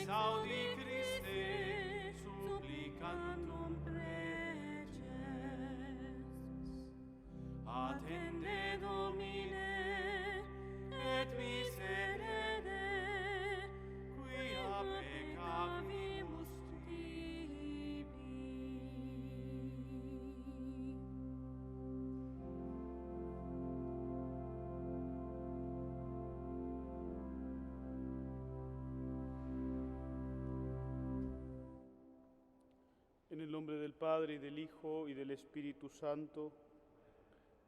Exaudi Christe, supplicandum preces. Attende Domine, et miserere, quia peccavimus tibi. En el nombre del Padre, y del Hijo, y del Espíritu Santo,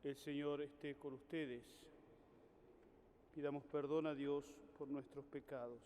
el Señor esté con ustedes. Pidamos perdón a Dios por nuestros pecados.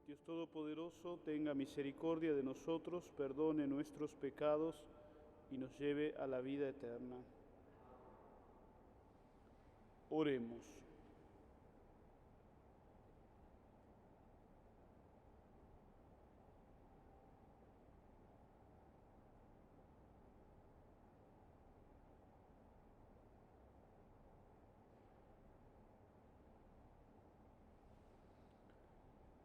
Dios Todopoderoso, tenga misericordia de nosotros, perdone nuestros pecados y nos lleve a la vida eterna. Oremos.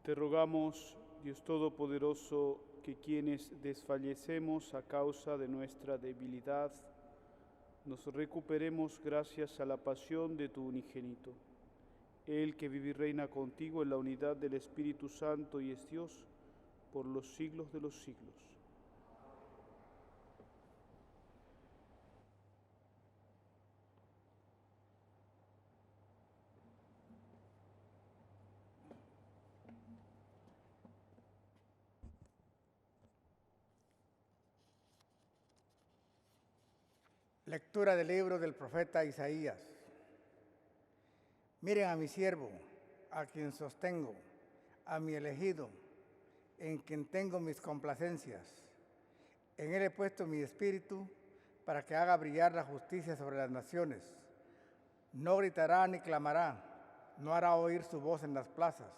Te rogamos, Dios Todopoderoso, que quienes desfallecemos a causa de nuestra debilidad, nos recuperemos gracias a la pasión de tu unigénito. Él que vive y reina contigo en la unidad del Espíritu Santo y es Dios por los siglos de los siglos. Lectura del libro del profeta Isaías. Miren a mi siervo, a quien sostengo, a mi elegido, en quien tengo mis complacencias. En él he puesto mi espíritu para que haga brillar la justicia sobre las naciones. No gritará ni clamará, no hará oír su voz en las plazas,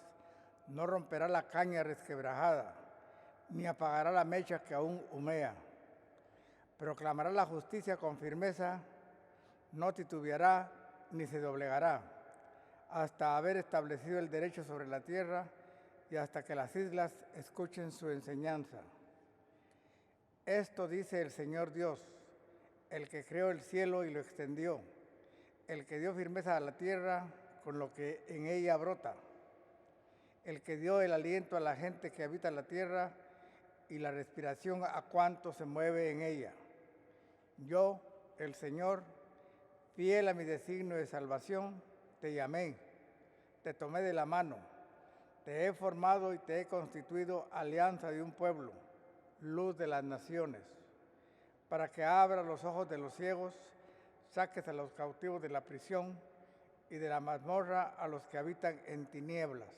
no romperá la caña resquebrajada, ni apagará la mecha que aún humea. Proclamará la justicia con firmeza, no titubeará ni se doblegará, hasta haber establecido el derecho sobre la tierra y hasta que las islas escuchen su enseñanza. Esto dice el Señor Dios, el que creó el cielo y lo extendió, el que dio firmeza a la tierra con lo que en ella brota, el que dio el aliento a la gente que habita la tierra y la respiración a cuanto se mueve en ella. Yo, el Señor, fiel a mi designio de salvación, te llamé, te tomé de la mano, te he formado y te he constituido alianza de un pueblo, luz de las naciones, para que abras los ojos de los ciegos, saques a los cautivos de la prisión y de la mazmorra a los que habitan en tinieblas.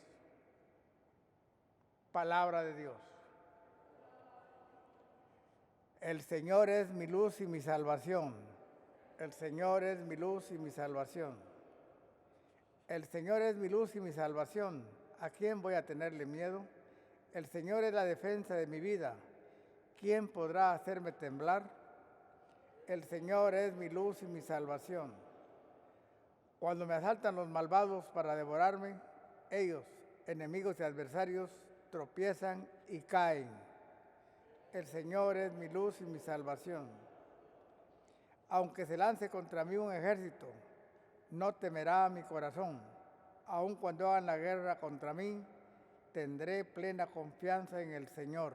Palabra de Dios. El Señor es mi luz y mi salvación. El Señor es mi luz y mi salvación. El Señor es mi luz y mi salvación. ¿A quién voy a tenerle miedo? El Señor es la defensa de mi vida. ¿Quién podrá hacerme temblar? El Señor es mi luz y mi salvación. Cuando me asaltan los malvados para devorarme, ellos, enemigos y adversarios, tropiezan y caen. El Señor es mi luz y mi salvación. Aunque se lance contra mí un ejército, no temerá mi corazón. Aun cuando hagan la guerra contra mí, tendré plena confianza en el Señor.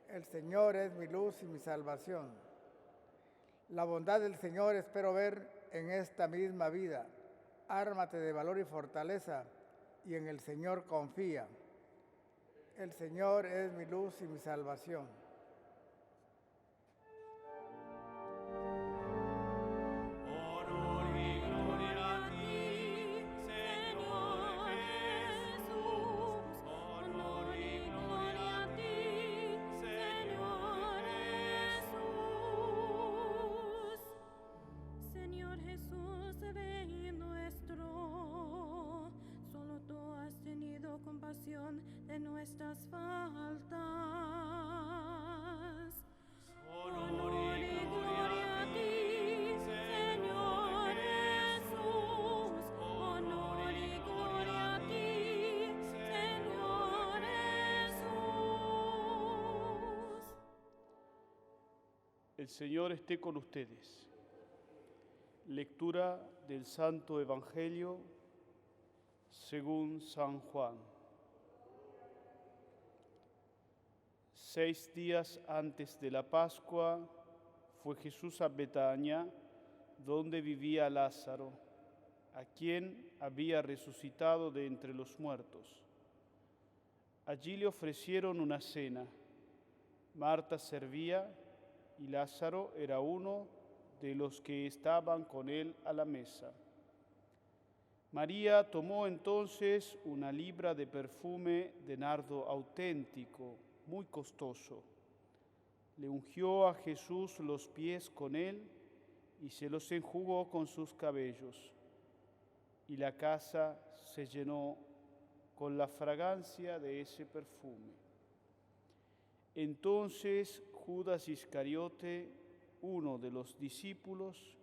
El Señor es mi luz y mi salvación. La bondad del Señor espero ver en esta misma vida. Ármate de valor y fortaleza y en el Señor confía. El Señor es mi luz y mi salvación. Honor y gloria a ti, Señor Jesús. Honor y gloria a ti, Señor Jesús. Señor Jesús, Rey nuestro, solo tú has tenido compasión de nuestras faltas. Honor y gloria a ti, Señor Jesús. Honor y gloria a ti, Señor Jesús. El Señor esté con ustedes. Lectura del Santo Evangelio según San Juan. 6 días antes de la Pascua fue Jesús a Betania, donde vivía Lázaro, a quien había resucitado de entre los muertos. Allí le ofrecieron una cena. Marta servía y Lázaro era uno de los que estaban con él a la mesa. María tomó entonces una libra de perfume de nardo auténtico, muy costoso. Le ungió a Jesús los pies con él y se los enjugó con sus cabellos. Y la casa se llenó con la fragancia de ese perfume. Entonces Judas Iscariote, uno de los discípulos,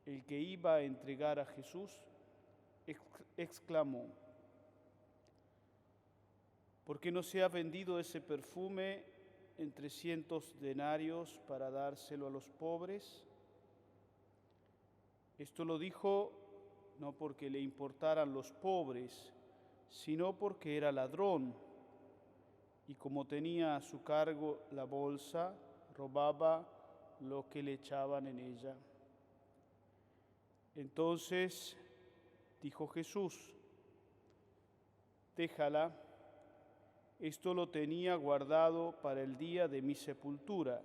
el que iba a entregar a Jesús, exclamó: ¿por qué no se ha vendido ese perfume en 300 denarios para dárselo a los pobres? Esto lo dijo no porque le importaran los pobres, sino porque era ladrón, y como tenía a su cargo la bolsa, robaba lo que le echaban en ella. Entonces dijo Jesús: déjala, esto lo tenía guardado para el día de mi sepultura,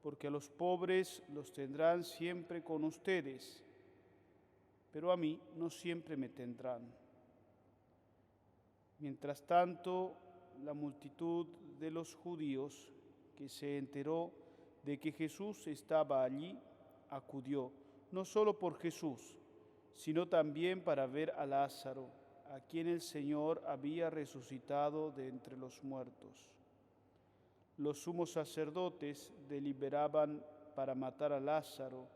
porque a los pobres los tendrán siempre con ustedes, pero a mí no siempre me tendrán. Mientras tanto, la multitud de los judíos que se enteró de que Jesús estaba allí, acudió, no solo por Jesús, sino también para ver a Lázaro, a quien el Señor había resucitado de entre los muertos. Los sumos sacerdotes deliberaban para matar a Lázaro,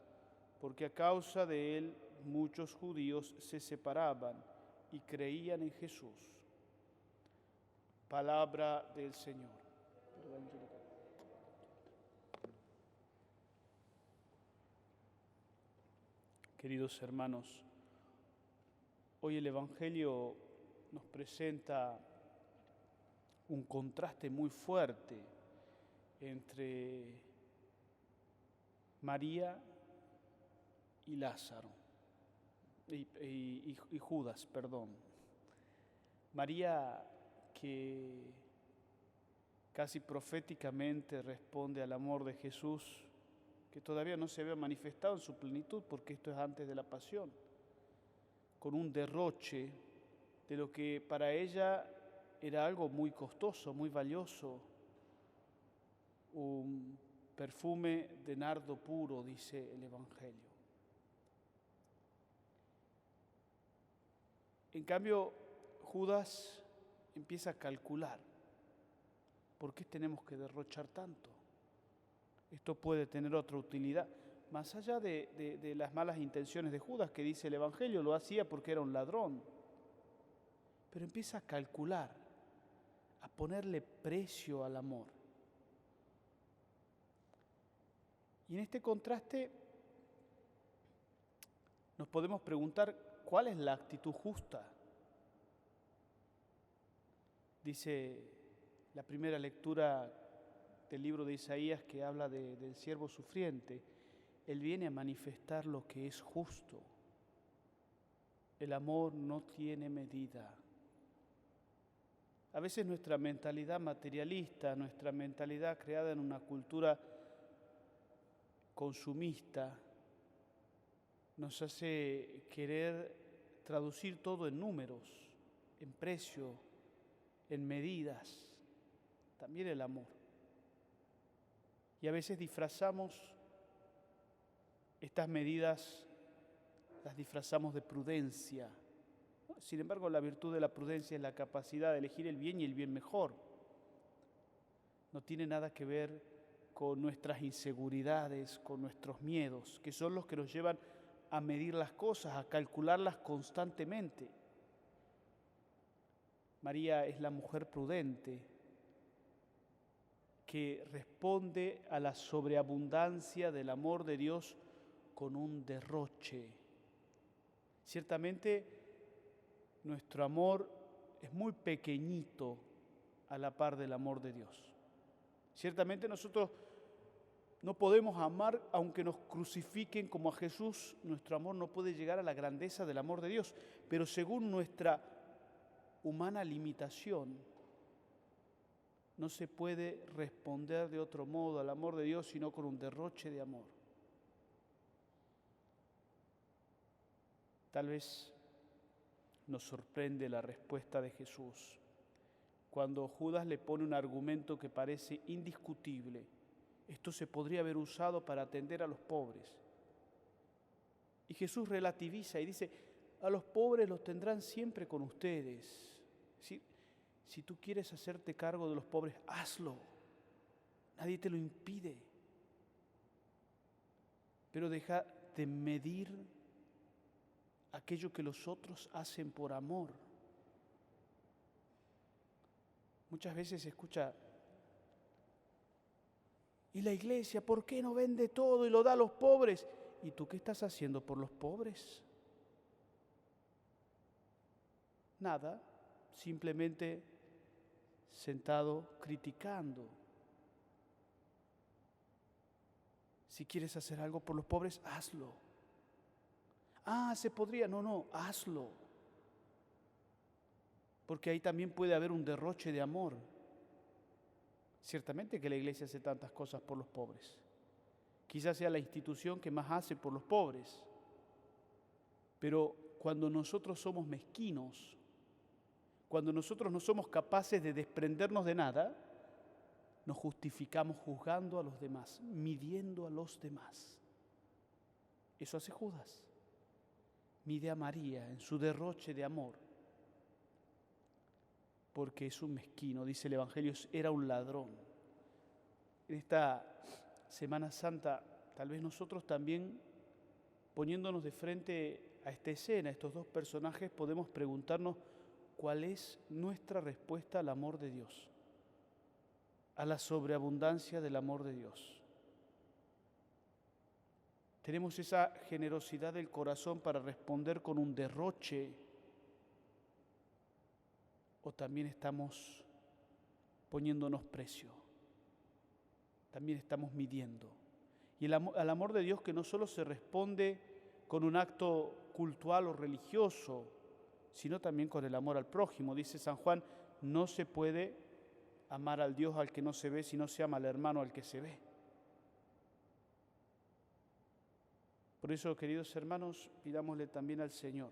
porque a causa de él muchos judíos se separaban y creían en Jesús. Palabra del Señor. Queridos hermanos, hoy el Evangelio nos presenta un contraste muy fuerte entre María y Lázaro, y Judas, perdón. María, que casi proféticamente responde al amor de Jesús, que todavía no se había manifestado en su plenitud, porque esto es antes de la pasión, con un derroche de lo que para ella era algo muy costoso, muy valioso, un perfume de nardo puro, dice el Evangelio. En cambio, Judas empieza a calcular: ¿por qué tenemos que derrochar tanto? Esto puede tener otra utilidad. Más allá de las malas intenciones de Judas, que dice el Evangelio, lo hacía porque era un ladrón. Pero empieza a calcular, a ponerle precio al amor. Y en este contraste nos podemos preguntar: ¿cuál es la actitud justa? Dice la primera lectura del libro de Isaías, que habla del siervo sufriente. Él viene a manifestar lo que es justo. El amor no tiene medida. A veces nuestra mentalidad materialista, nuestra mentalidad creada en una cultura consumista, nos hace querer traducir todo en números, en precio, en medidas, también el amor. Y a veces disfrazamos estas medidas, las disfrazamos de prudencia. Sin embargo, la virtud de la prudencia es la capacidad de elegir el bien y el bien mejor. No tiene nada que ver con nuestras inseguridades, con nuestros miedos, que son los que nos llevan a medir las cosas, a calcularlas constantemente. María es la mujer prudente que responde a la sobreabundancia del amor de Dios con un derroche. Ciertamente, nuestro amor es muy pequeñito a la par del amor de Dios. Ciertamente nosotros no podemos amar aunque nos crucifiquen como a Jesús. Nuestro amor no puede llegar a la grandeza del amor de Dios, pero según nuestra humana limitación, no se puede responder de otro modo al amor de Dios sino con un derroche de amor. Tal vez nos sorprende la respuesta de Jesús cuando Judas le pone un argumento que parece indiscutible. Esto se podría haber usado para atender a los pobres. Y Jesús relativiza y dice, a los pobres los tendrán siempre con ustedes. Si tú quieres hacerte cargo de los pobres, hazlo. Nadie te lo impide. Pero deja de medir aquello que los otros hacen por amor. Muchas veces se escucha, ¿y la iglesia por qué no vende todo y lo da a los pobres? ¿Y tú qué estás haciendo por los pobres? Nada, simplemente sentado criticando. Si quieres hacer algo por los pobres, hazlo. Se podría. No, hazlo. Porque ahí también puede haber un derroche de amor. Ciertamente que la iglesia hace tantas cosas por los pobres. Quizás sea la institución que más hace por los pobres. Pero cuando nosotros somos mezquinos, cuando nosotros no somos capaces de desprendernos de nada, nos justificamos juzgando a los demás, midiendo a los demás. Eso hace Judas. Mide a María en su derroche de amor, porque es un mezquino, dice el Evangelio, era un ladrón. En esta Semana Santa, tal vez nosotros también, poniéndonos de frente a esta escena, a estos dos personajes, podemos preguntarnos cuál es nuestra respuesta al amor de Dios, a la sobreabundancia del amor de Dios. Tenemos esa generosidad del corazón para responder con un derroche, o también estamos poniéndonos precio, también estamos midiendo. Y al amor de Dios que no solo se responde con un acto cultural o religioso, sino también con el amor al prójimo. Dice San Juan, no se puede amar al Dios al que no se ve, si no se ama al hermano al que se ve. Por eso, queridos hermanos, pidámosle también al Señor,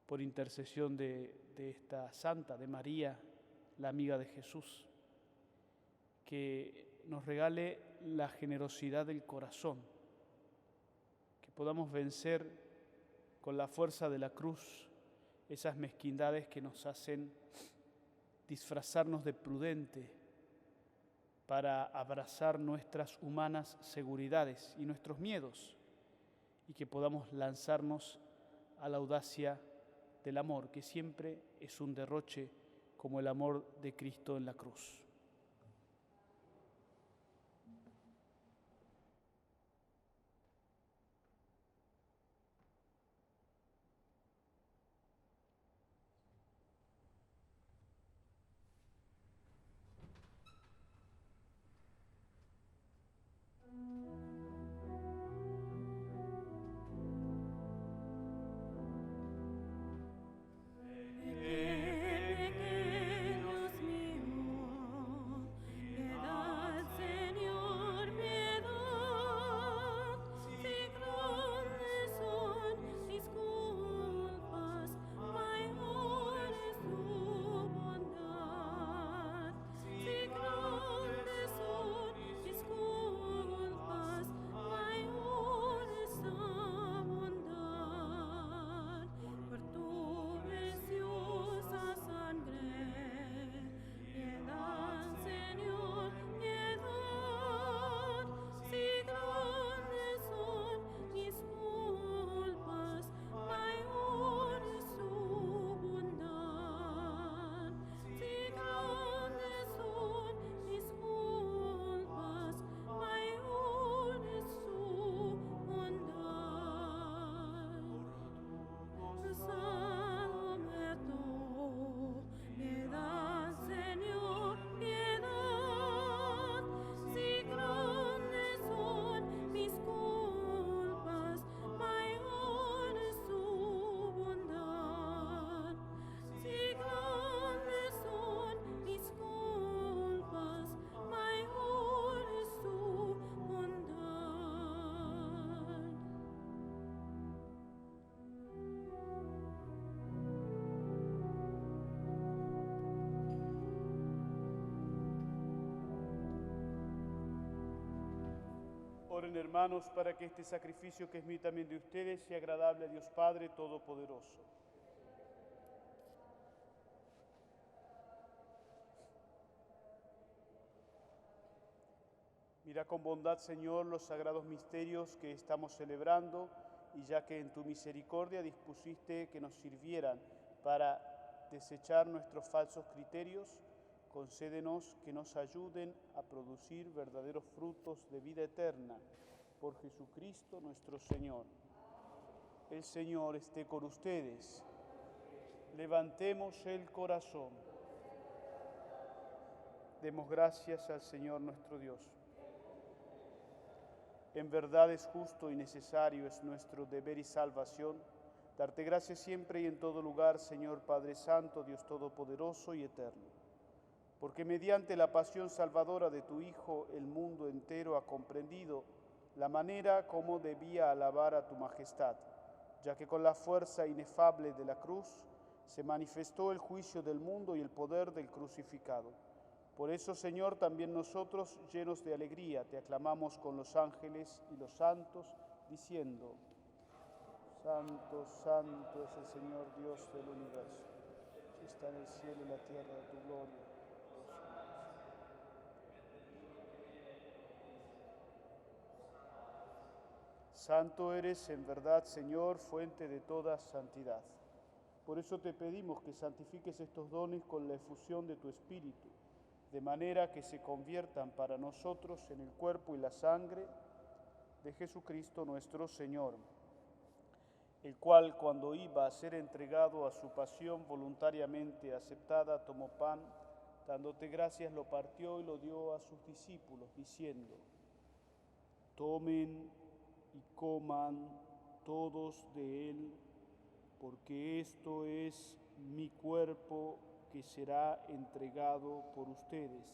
por intercesión de esta santa, de María, la amiga de Jesús, que nos regale la generosidad del corazón, que podamos vencer con la fuerza de la cruz esas mezquindades que nos hacen disfrazarnos de prudente para abrazar nuestras humanas seguridades y nuestros miedos, y que podamos lanzarnos a la audacia del amor, que siempre es un derroche como el amor de Cristo en la cruz. Oren, hermanos, para que este sacrificio que es mío y también de ustedes sea agradable a Dios Padre Todopoderoso. Mira con bondad, Señor, los sagrados misterios que estamos celebrando, y ya que en tu misericordia dispusiste que nos sirvieran para desechar nuestros falsos criterios, concédenos que nos ayuden a producir verdaderos frutos de vida eterna. Por Jesucristo nuestro Señor. El Señor esté con ustedes. Levantemos el corazón. Demos gracias al Señor nuestro Dios. En verdad es justo y necesario, es nuestro deber y salvación, darte gracias siempre y en todo lugar, Señor Padre Santo, Dios Todopoderoso y Eterno, porque mediante la pasión salvadora de tu Hijo, el mundo entero ha comprendido la manera como debía alabar a tu majestad, ya que con la fuerza inefable de la cruz se manifestó el juicio del mundo y el poder del crucificado. Por eso, Señor, también nosotros, llenos de alegría, te aclamamos con los ángeles y los santos, diciendo: Santo, santo es el Señor Dios del universo, que está en el cielo y la tierra de tu gloria. Santo eres en verdad, Señor, fuente de toda santidad. Por eso te pedimos que santifiques estos dones con la efusión de tu Espíritu, de manera que se conviertan para nosotros en el cuerpo y la sangre de Jesucristo nuestro Señor, el cual, cuando iba a ser entregado a su pasión voluntariamente aceptada, tomó pan, dándote gracias, lo partió y lo dio a sus discípulos, diciendo: Tomen y coman todos de él, porque esto es mi cuerpo que será entregado por ustedes.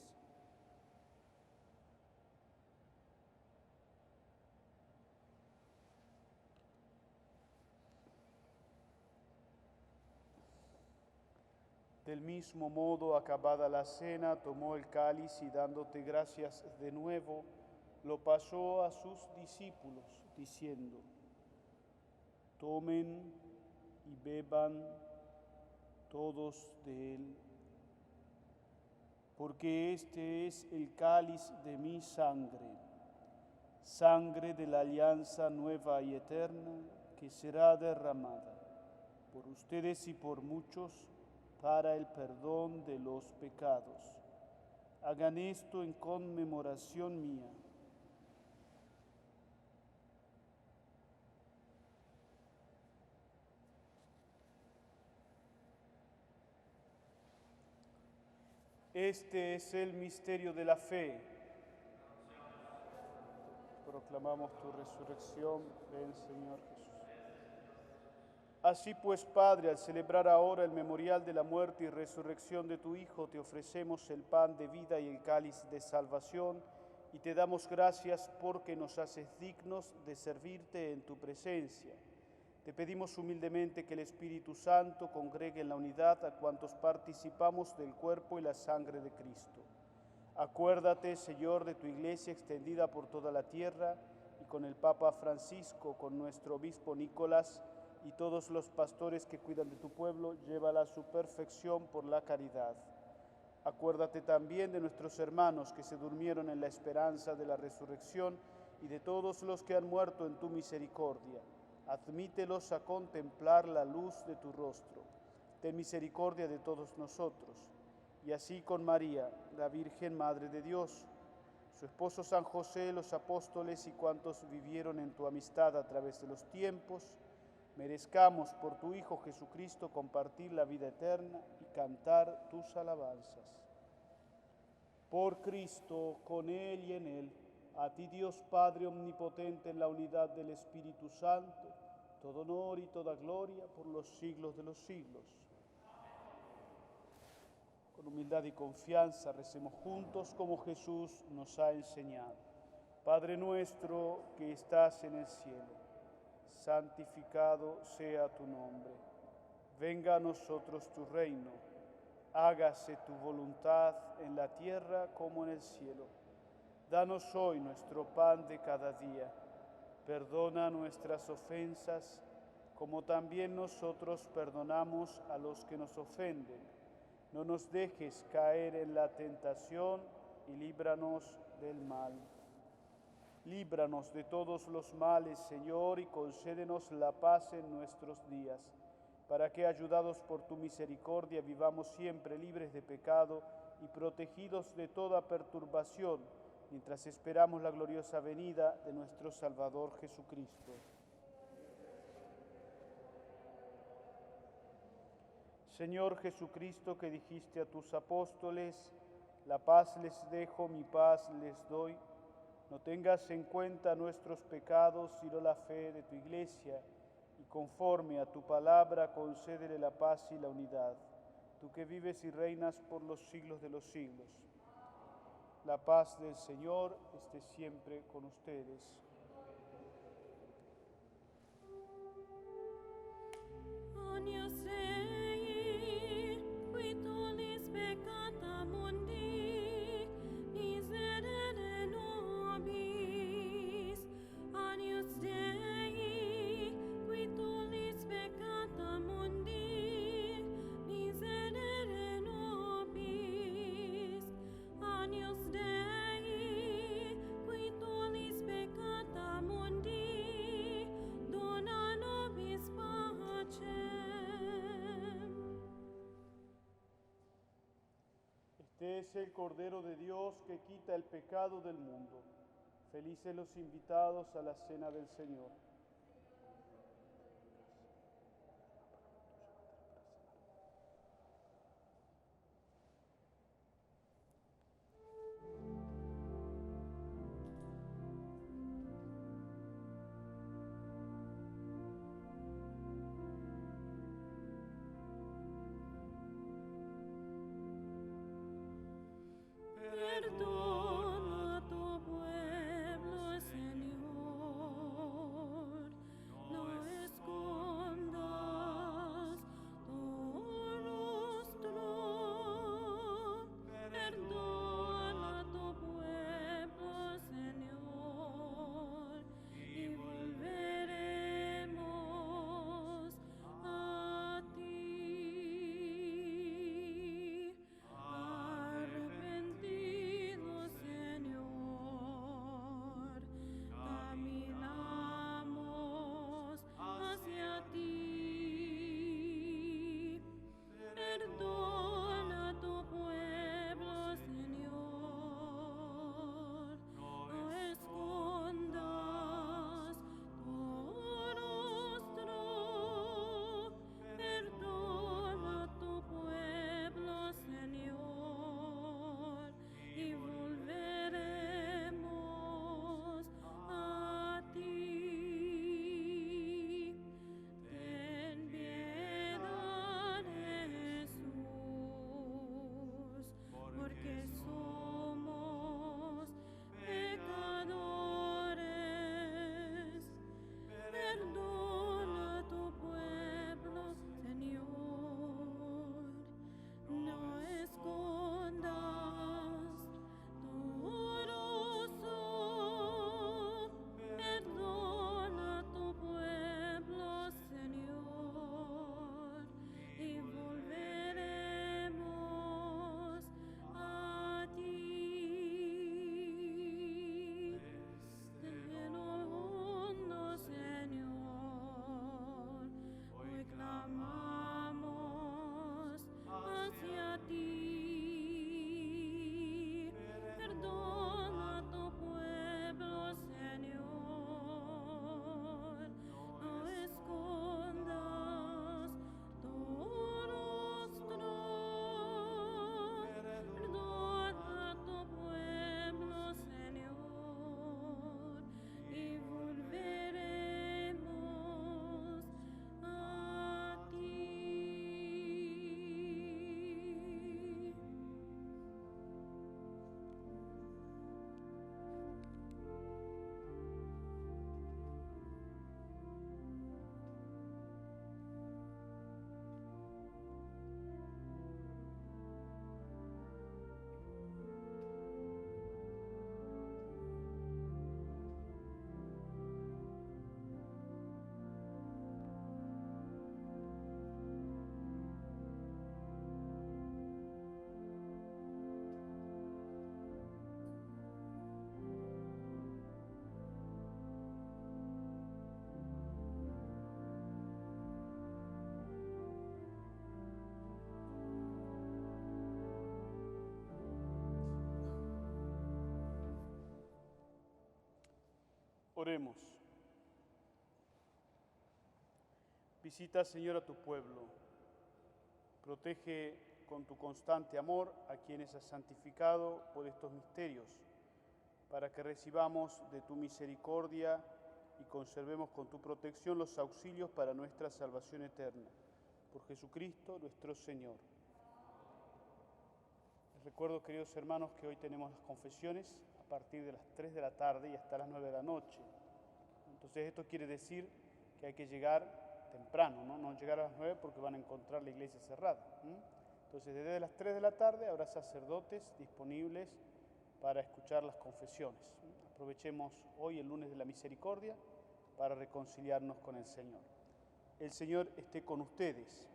Del mismo modo, acabada la cena, tomó el cáliz y dándote gracias de nuevo, lo pasó a sus discípulos, diciendo: Tomen y beban todos de él, porque este es el cáliz de mi sangre, sangre de la alianza nueva y eterna, que será derramada por ustedes y por muchos para el perdón de los pecados. Hagan esto en conmemoración mía. Este es el misterio de la fe. Proclamamos tu resurrección, ven Señor Jesús. Así pues, Padre, al celebrar ahora el memorial de la muerte y resurrección de tu Hijo, te ofrecemos el pan de vida y el cáliz de salvación, y te damos gracias porque nos haces dignos de servirte en tu presencia. Te pedimos humildemente que el Espíritu Santo congregue en la unidad a cuantos participamos del cuerpo y la sangre de Cristo. Acuérdate, Señor, de tu Iglesia extendida por toda la tierra, y con el Papa Francisco, con nuestro obispo Nicolás, y todos los pastores que cuidan de tu pueblo, llévala a su perfección por la caridad. Acuérdate también de nuestros hermanos que se durmieron en la esperanza de la resurrección, y de todos los que han muerto en tu misericordia. Admítelos a contemplar la luz de tu rostro. Ten misericordia de todos nosotros. Y así con María, la Virgen Madre de Dios, su esposo San José, los apóstoles y cuantos vivieron en tu amistad a través de los tiempos, merezcamos por tu Hijo Jesucristo compartir la vida eterna y cantar tus alabanzas. Por Cristo, con Él y en Él, a ti Dios Padre omnipotente en la unidad del Espíritu Santo, todo honor y toda gloria por los siglos de los siglos. Con humildad y confianza recemos juntos como Jesús nos ha enseñado. Padre nuestro que estás en el cielo, santificado sea tu nombre. Venga a nosotros tu reino. Hágase tu voluntad en la tierra como en el cielo. Danos hoy nuestro pan de cada día. Perdona nuestras ofensas, como también nosotros perdonamos a los que nos ofenden. No nos dejes caer en la tentación y líbranos del mal. Líbranos de todos los males, Señor, y concédenos la paz en nuestros días, para que, ayudados por tu misericordia, vivamos siempre libres de pecado y protegidos de toda perturbación, mientras esperamos la gloriosa venida de nuestro Salvador Jesucristo. Señor Jesucristo, que dijiste a tus apóstoles, la paz les dejo, mi paz les doy, no tengas en cuenta nuestros pecados, sino la fe de tu Iglesia, y conforme a tu palabra concédele la paz y la unidad, tú que vives y reinas por los siglos de los siglos. La paz del Señor esté siempre con ustedes. Agnus Dei, qui tollis peccata mundi, miserere nobis. Agnus Dei, qui tollis peccata mundi, miserere nobis. Agnus Dei, qui tollis peccata mundi, dona nobis pacem. Este es el Cordero de Dios que quita el pecado del mundo. Felices los invitados a la cena del Señor. Perdona a tu pueblo, Señor. Oremos. Visita, Señor, a tu pueblo. Protege con tu constante amor a quienes has santificado por estos misterios, para que recibamos de tu misericordia y conservemos con tu protección los auxilios para nuestra salvación eterna. Por Jesucristo nuestro Señor. Les recuerdo, queridos hermanos, que hoy tenemos las confesiones a partir de las 3 de la tarde y hasta las 9 de la noche. Entonces esto quiere decir que hay que llegar temprano, no llegar a las 9 porque van a encontrar la iglesia cerrada. Entonces desde las 3 de la tarde habrá sacerdotes disponibles para escuchar las confesiones. Aprovechemos hoy, el lunes de la misericordia, para reconciliarnos con el Señor. El Señor esté con ustedes.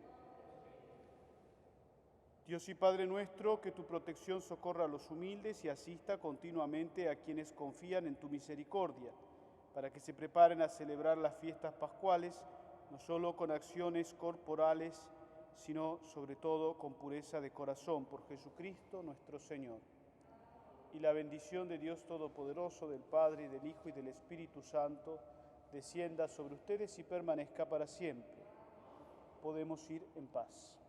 Dios y Padre nuestro, que tu protección socorra a los humildes y asista continuamente a quienes confían en tu misericordia, para que se preparen a celebrar las fiestas pascuales, no solo con acciones corporales, sino sobre todo con pureza de corazón, por Jesucristo nuestro Señor. Y la bendición de Dios Todopoderoso, del Padre, y del Hijo, y del Espíritu Santo, descienda sobre ustedes y permanezca para siempre. Podemos ir en paz.